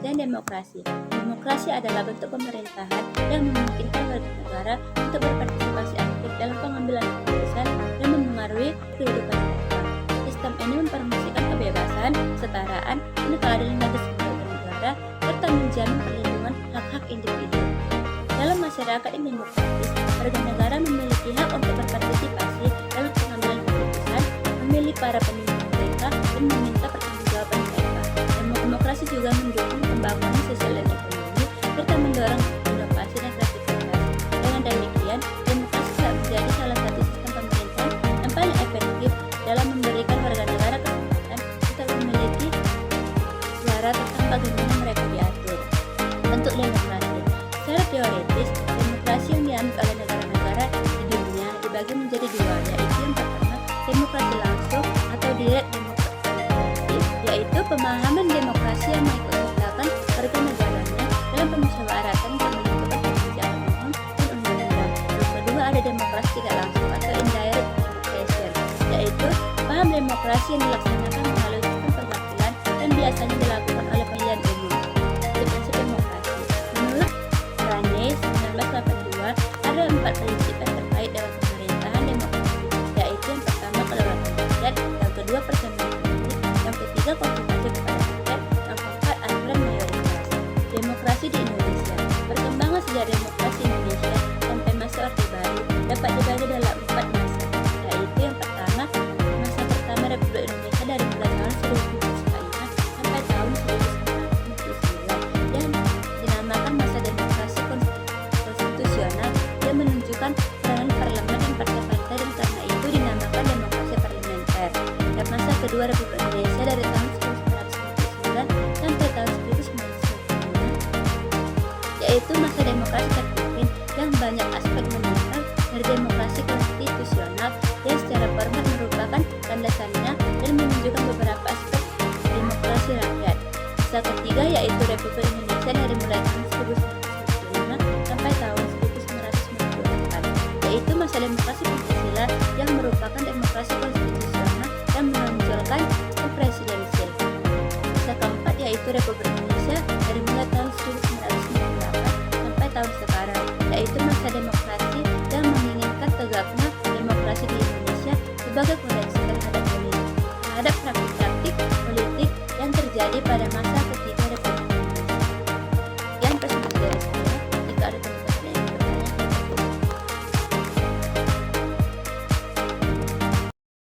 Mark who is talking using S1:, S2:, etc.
S1: pengertian demokrasi. Demokrasi adalah bentuk pemerintahan yang memungkinkan warga negara untuk berpartisipasi aktif dalam pengambilan keputusan dan memengaruhi kehidupan mereka. Sistem ini mempromosikan kebebasan, kesetaraan, dan keadilan bagi semua warga negara, serta menjamin perlindungan hak-hak individu. Dalam masyarakat yang demokratis, warga negara memiliki hak untuk berpartisipasi dalam pengambilan keputusan, memilih para pemimpin mereka, dan meminta pertanggungjawaban mereka. Demokrasi juga mendukung pembangunan sosial dan ekonomi, serta mendorong inovasi dan kreativitas. Dengan demikian, demokrasi menjadi salah satu sistem pemerintahan yang paling efektif dalam memberikan warga negara kesempatan untuk memiliki suara tentang bagaimana mereka diatur. Bentuk demokrasi. Secara teoritis, demokrasi yang dianut oleh negara-negara di dunia dibagi menjadi dua, yaitu yang pertama, demokrasi langsung atau direct demokrasi, yaitu pemahaman demokrasi yang mengikutsertakan warga negaranya dalam pemusyawaratan untuk menentukan kebijakan umum dan undang-undang. Yang kedua, ada demokrasi tidak langsung atau indirect democracy, yaitu paham demokrasi yang dilaksanakan melalui sistem perwakilan dan biasanya dilakukan oleh pemilihan umum. Prinsip demokrasi. Menurut Rane 1982, ada 4 prinsip yang terkait dengan pemerintahan demokrasi, yaitu yang pertama, kedaulatan rakyat, yang kedua, persamaan politik, yang ketiga, konsultasi kepada rakyat, yang keempat, aturan mayoritas. Demokrasi di Indonesia. Perkembangan sejarah demokrasi Indonesia sampai masa Orde Baru dapat dibagi dalam 4 masa, yaitu yang pertama, masa pertama Republik Indonesia dari mulai tahun 1745 sampai tahun 1949 yang dinamakan masa demokrasi konstitusional yang menunjukkan peranan parlemen dan partai-partai, dan karena itu dinamakan demokrasi parlementer. Dan masa kedua Republik Indonesia dari tahun 1949 sampai tahun 1995, yaitu masa demokrasi terpimpin yang banyak aspek mendasar dari demokrasi konstitusional yang secara formal merupakan landasannya dan menunjukkan beberapa aspek demokrasi rakyat. Masa ketiga yaitu Republik Indonesia dari mulai tahun 1945 sampai tahun 1998, yaitu masa demokrasi Pancasila yang merupakan demokrasi konstitusional yang menonjolkan sistem presidensil. Masa keempat yaitu Republik Indonesia dari mulai tahun 1998 sampai tahun sekarang, yaitu masa demokrasi yang menginginkan tegaknya demokrasi di Indonesia sebagai fondasi terhadap praktik-praktik politik yang terjadi pada masa